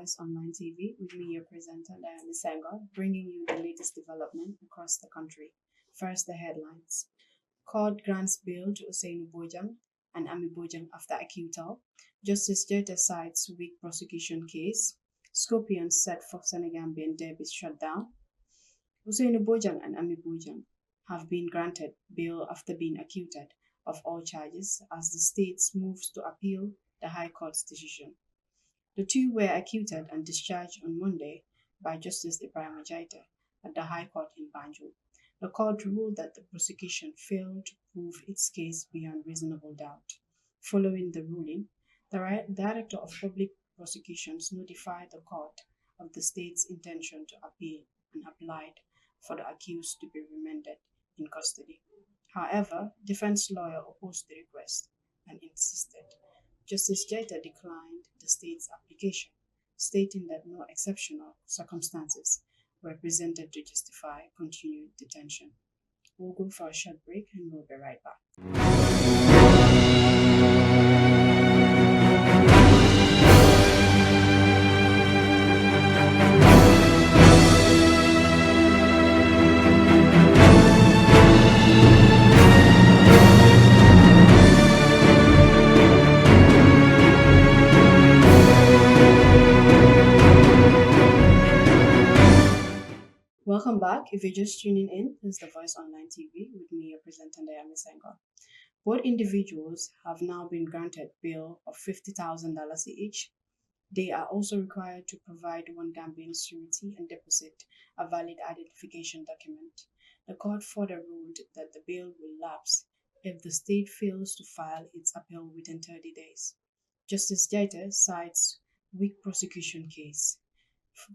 Voice Online TV with me, your presenter, Diana Senga, bringing you the latest development across the country. First, the headlines. Court grants bail to Usain Bojang and Ami Bojang after acquittal. Justice Jeta cites weak prosecution case. Scorpions set for Senegambian derby shut down. Usain Bojang and Ami Bojang have been granted bail after being acquitted of all charges as the state moves to appeal the High Court's decision. The two were acquitted and discharged on Monday by Justice Ibrahim Jaita at the High Court in Banjul. The court ruled that the prosecution failed to prove its case beyond reasonable doubt. Following the ruling, the Director of Public Prosecutions notified the court of the state's intention to appeal and applied for the accused to be remanded in custody. However, defense lawyer opposed the request and insisted. Justice Jaita declined the state's application, stating that no exceptional circumstances were presented to justify continued detention. We'll go for a short break and we'll be right back. Welcome back. If you're just tuning in, this is The Voice Online TV with me, your presenter, Diana Senga. Both individuals have now been granted bail of $50,000 each. They are also required to provide one Gambian surety and deposit a valid identification document. The court further ruled that the bail will lapse if the state fails to file its appeal within 30 days. Justice Jaita cites weak prosecution case.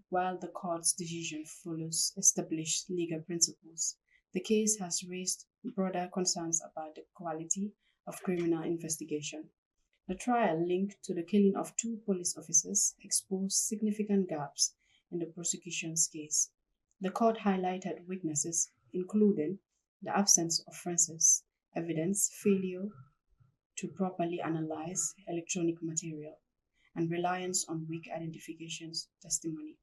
While the court's decision follows established legal principles, the case has raised broader concerns about the quality of criminal investigation. The trial linked to the killing of two police officers exposed significant gaps in the prosecution's case. The court highlighted weaknesses, including the absence of forensic evidence, failure to properly analyze electronic material, and reliance on weak identifications testimony.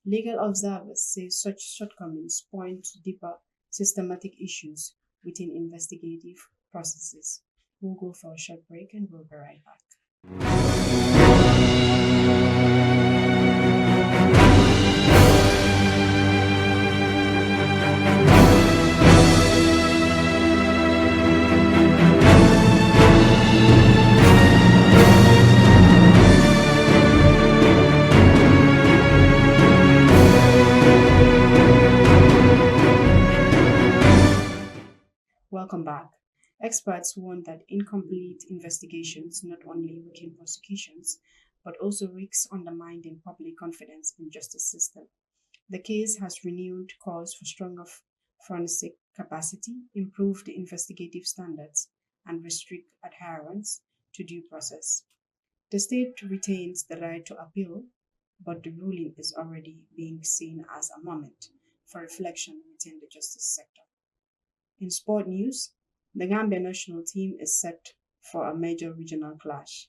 Legal observers say such shortcomings point to deeper systematic issues within investigative processes. We'll go for a short break and we'll be right back. Welcome back. Experts warn that incomplete investigations not only weaken prosecutions, but also risks undermining public confidence in justice system. The case has renewed calls for stronger forensic capacity, improved investigative standards, and restrict adherence to due process. The state retains the right to appeal, but the ruling is already being seen as a moment for reflection within the justice sector. In sport news, the Gambia national team is set for a major regional clash.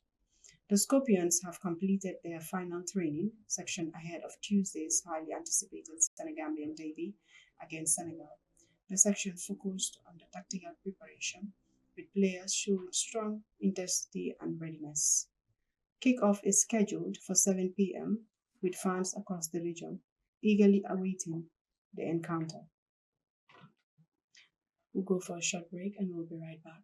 The Scorpions have completed their final training section ahead of Tuesday's highly anticipated Senegambian derby against Senegal. The section focused on the tactical preparation, with players showing strong intensity and readiness. Kickoff is scheduled for 7 p.m., with fans across the region eagerly awaiting the encounter. We'll go for a short break and we'll be right back.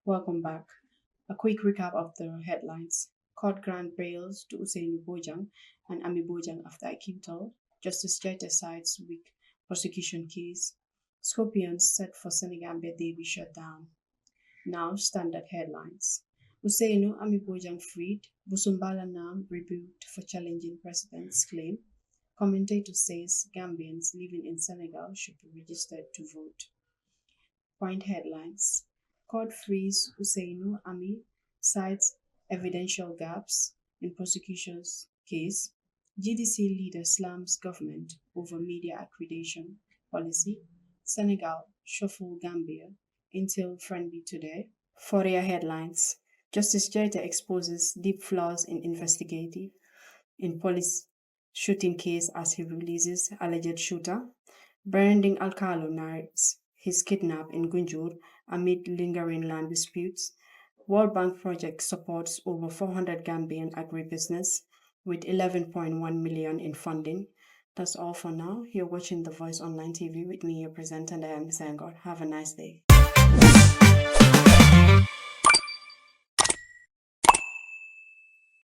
Welcome back. A quick recap of the headlines. Court grant bails to Usain Bojang and Ami Bojang after acquittal. Justice Jaita cites weak prosecution case. Scorpions set for Senegambia derby shut down. Now, standard headlines. Usainu Ami Bojang freed. Busumbala Nam rebuked for challenging president's claim. Commentator says Gambians living in Senegal should be registered to vote. Point headlines. Court frees Usainu Ami, cites evidential gaps in prosecution's case. GDC leader slams government over media accreditation policy. Senegal shuffle Gambia intel friendly today. Fourier headlines. Justice Jeta exposes deep flaws in investigative in police shooting case as he releases alleged shooter. Branding Alcalo narrates his kidnap in Gunjur amid lingering land disputes. World Bank project supports over 400 Gambian agribusiness with 11.1 million in funding. That's all for now. You're watching The Voice Online TV with me, your presenter, and I am Sangor. Have a nice day.